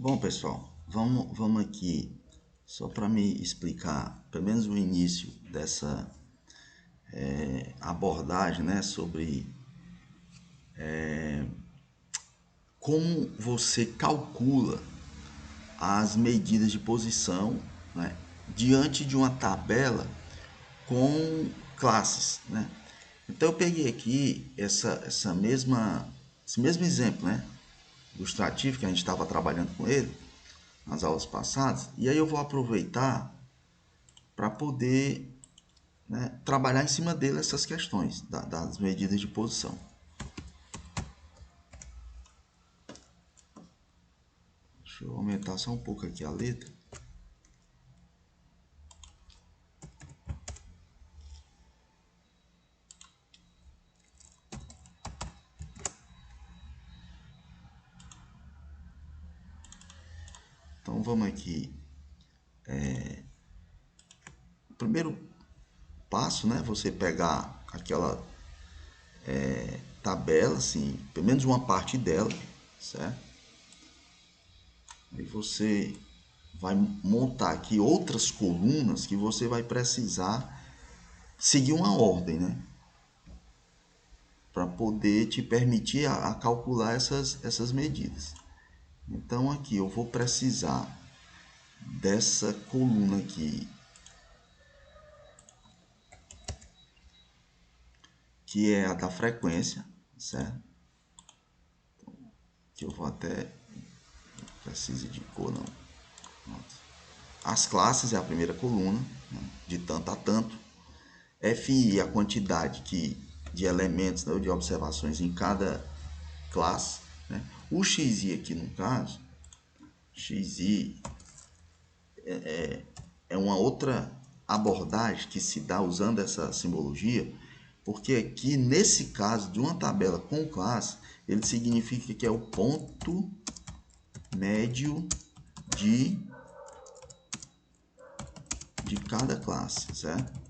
Bom, pessoal, vamos aqui só para me explicar, pelo menos o início dessa abordagem, né, sobre como você calcula as medidas de posição, né, diante de uma tabela com classes, né? Então eu peguei aqui esse mesmo exemplo, né, ilustrativo que a gente estava trabalhando com ele nas aulas passadas, e aí eu vou aproveitar para poder, né, trabalhar em cima dele essas questões das medidas de posição. Deixa eu aumentar só um pouco aqui a letra. Então vamos aqui. O primeiro passo, né? Você pegar aquela tabela, assim, pelo menos uma parte dela, certo? Aí você vai montar aqui outras colunas que você vai precisar seguir uma ordem, né? Para poder te permitir a calcular essas medidas. Então aqui eu vou precisar dessa coluna aqui, que é a da frequência, certo? Que eu vou até, não precisa de cor não. Pronto. As classes é a primeira coluna, né, de tanto a tanto. FI é a quantidade de elementos, né, de observações em cada classe, né? O XI aqui no caso, XI é uma outra abordagem que se dá usando essa simbologia, porque aqui nesse caso de uma tabela com classe, ele significa que é o ponto médio de cada classe, certo?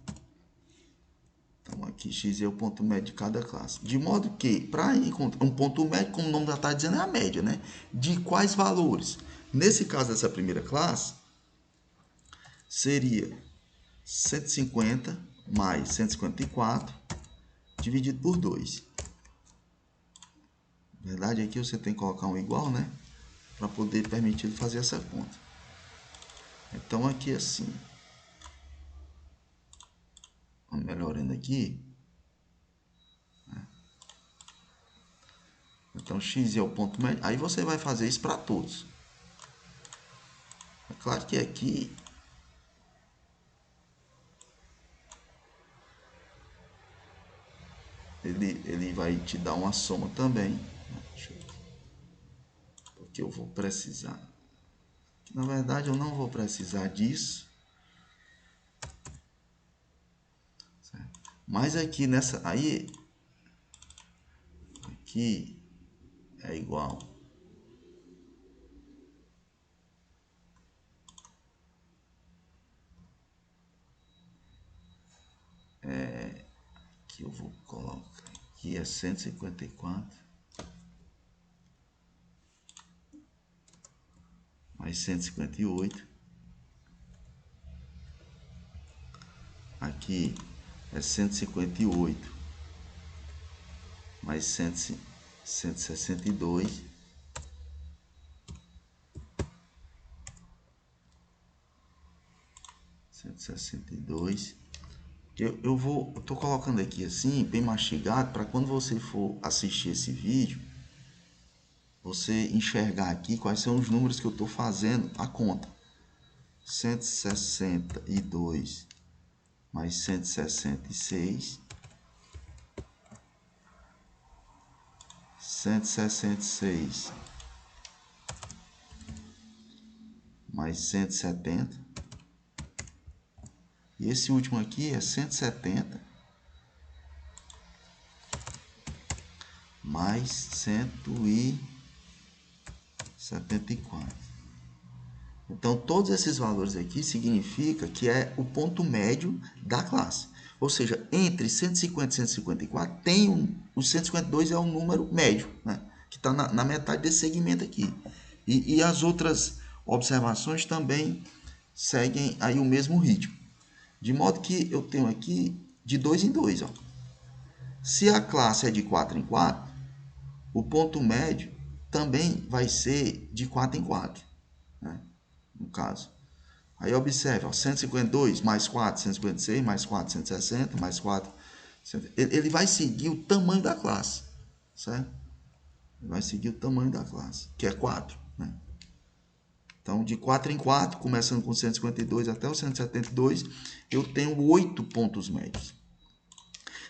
Então aqui x é o ponto médio de cada classe. De modo que, para encontrar um ponto médio, como o nome já está dizendo, é a média, né? De quais valores? Nesse caso dessa primeira classe, seria 150 mais 154 dividido por 2. Na verdade, aqui você tem que colocar um igual, né? Para poder permitir ele fazer essa conta. Então, aqui assim. Vamos melhorando aqui. Então, x é o ponto médio. Aí você vai fazer isso para todos. É claro que aqui ele vai te dar uma soma também. Porque eu vou precisar. Na verdade, eu não vou precisar disso. Certo? Mas aqui nessa. Aí. Aqui é igual. Que eu vou colocar aqui é 154 mais 158. Aqui é 158 mais 162. Eu tô colocando aqui assim, bem mastigado, para quando você for assistir esse vídeo, você enxergar aqui quais são os números que eu estou fazendo a conta. 162 mais 166. 166 mais 170. E esse último aqui é 170 mais 174. Então, todos esses valores aqui significa que é o ponto médio da classe. Ou seja, entre 150 e 154, o 152 é o número médio, né? Que está na metade desse segmento aqui. E as outras observações também seguem aí o mesmo ritmo. De modo que eu tenho aqui de 2 em 2. Ó. Se a classe é de 4 em 4, o ponto médio também vai ser de 4 em 4, né? No caso. Aí observe, ó, 152 mais 4, 156, mais 4, 160, mais 4. Ele vai seguir o tamanho da classe, certo? Ele vai seguir o tamanho da classe, que é 4, né? Então, de 4 em 4, começando com 152 até o 172, eu tenho 8 pontos médios.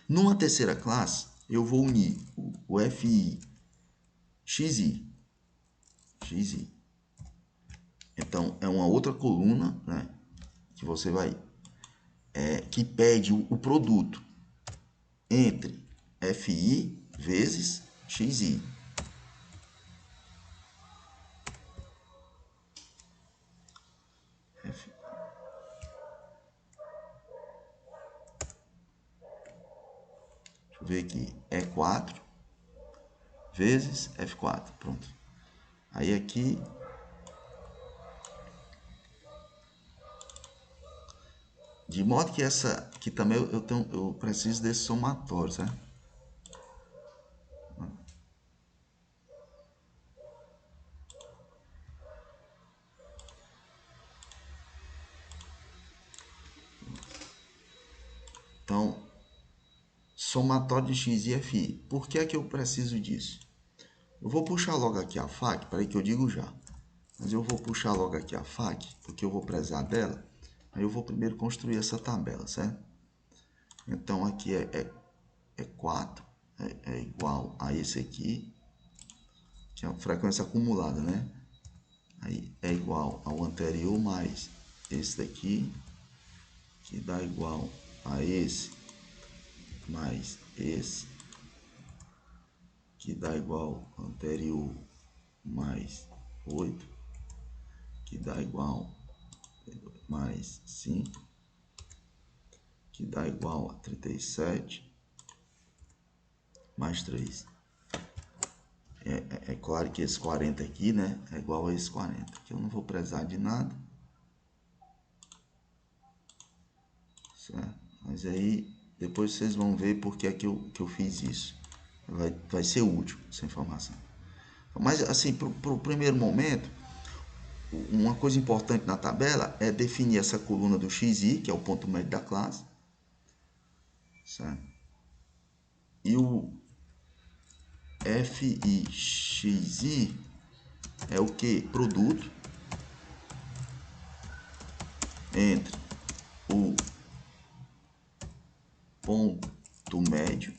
Numa terceira classe, eu vou unir o FI, XI. Então, é uma outra coluna, né, que você vai, que pede o produto entre FI vezes XI. Deixa eu ver aqui, E4 vezes F4, pronto. Aí aqui, de modo que essa, que também eu preciso desse somatório, certo? Então, somatório de x e fi. Por que é que eu preciso disso? Eu vou puxar logo aqui a fac, para que eu digo já. Mas eu vou puxar logo aqui a fac, porque eu vou precisar dela. Aí eu vou primeiro construir essa tabela, certo? Então aqui é 4, é igual a esse aqui, que é a frequência acumulada, né? Aí é igual ao anterior mais esse daqui, que dá igual a esse mais esse, que dá igual ao anterior mais 8, que dá igual mais 5, que dá igual a 37, mais 3. É claro que esse 40 aqui, né, é igual a esse 40, que eu não vou precisar de nada. Certo? Mas aí, depois vocês vão ver por que é que eu fiz isso. Vai ser útil essa informação. Mas, assim, para o primeiro momento, uma coisa importante na tabela é definir essa coluna do XI, que é o ponto médio da classe. Certo? E o FIXI é o que? Produto entre o ponto médio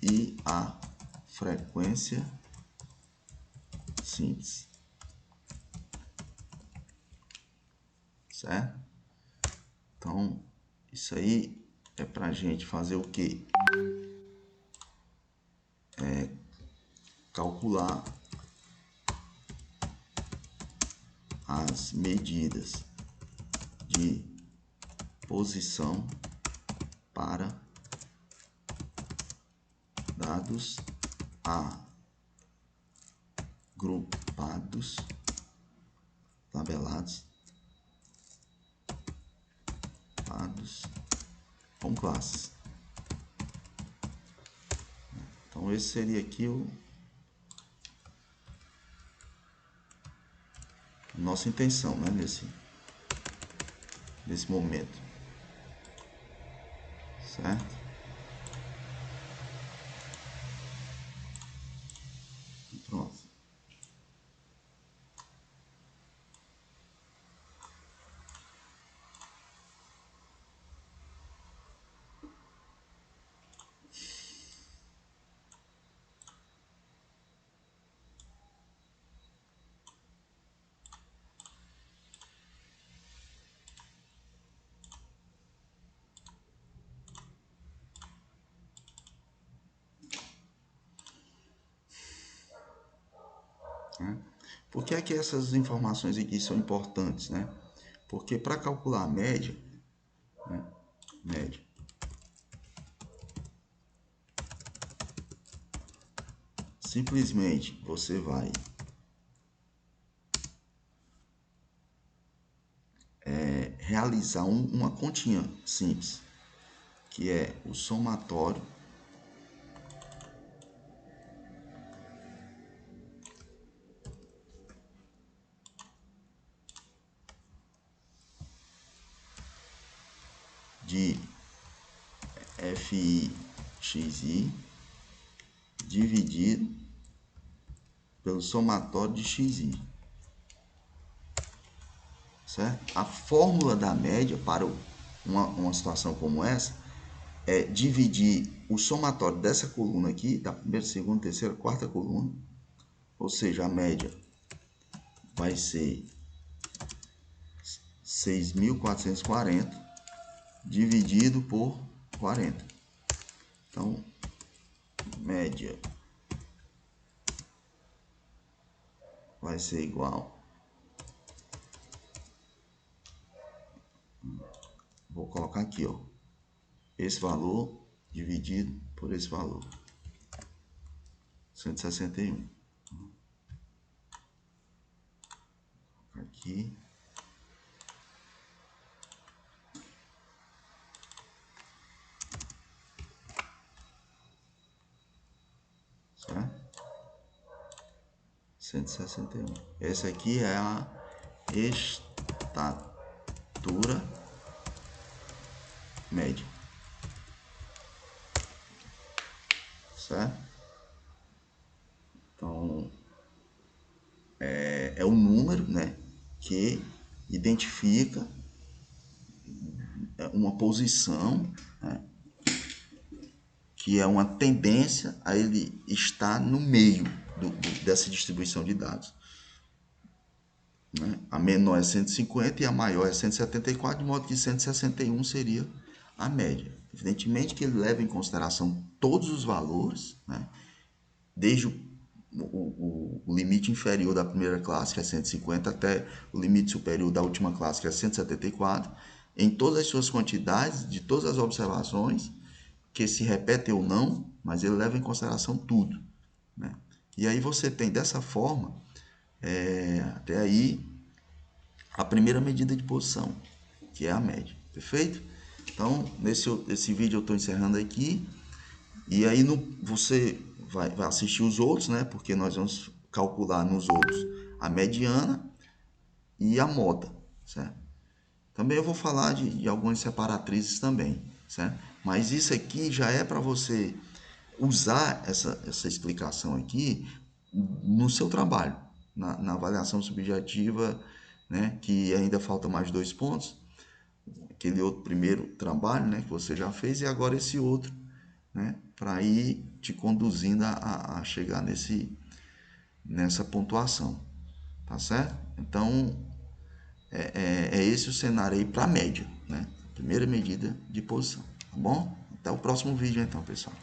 e a frequência simples. Certo? Então, isso aí é para a gente fazer o quê? Calcular as medidas de posição para dados agrupados, tabelados, com classes. Então esse seria aqui o nossa intenção, né, nesse momento, certo? Pronto. Né? Por que é que essas informações aqui são importantes, né? Porque para calcular a média, né, média, simplesmente você vai realizar uma continha simples, que é o somatório de FI/XI dividido pelo somatório de XI. Certo? A fórmula da média para uma situação como essa é dividir o somatório dessa coluna aqui, da primeira, segunda, terceira, quarta coluna, ou seja, a média vai ser 6.440 dividido por 40. Então, média vai ser igual, vou colocar aqui, ó, esse valor dividido por esse valor, 161. Aqui. Certo? 161. Essa aqui é a estatura média. Certo? Então, é o número, né, que identifica uma posição, né, que é uma tendência a ele estar no meio dessa distribuição de dados. Né? A menor é 150 e a maior é 174, de modo que 161 seria a média. Evidentemente que ele leva em consideração todos os valores, né, desde o limite inferior da primeira classe, que é 150, até o limite superior da última classe, que é 174, em todas as suas quantidades, de todas as observações, que se repetem ou não, mas ele leva em consideração tudo. Né? E aí você tem dessa forma, até aí, a primeira medida de posição, que é a média. Perfeito? Então, nesse vídeo eu estou encerrando aqui. E aí você vai assistir os outros, né? Porque nós vamos calcular nos outros a mediana e a moda, certo? Também eu vou falar de algumas separatrizes também, certo? Mas isso aqui já é para você usar essa explicação aqui no seu trabalho, na avaliação subjetiva, né? Que ainda falta mais 2 pontos. Aquele outro primeiro trabalho, né? Que você já fez, e agora esse outro, né, para ir te conduzindo a chegar nessa pontuação, tá certo? Então, é esse o cenário aí para a média, né? Primeira medida de posição, tá bom? Até o próximo vídeo então, pessoal.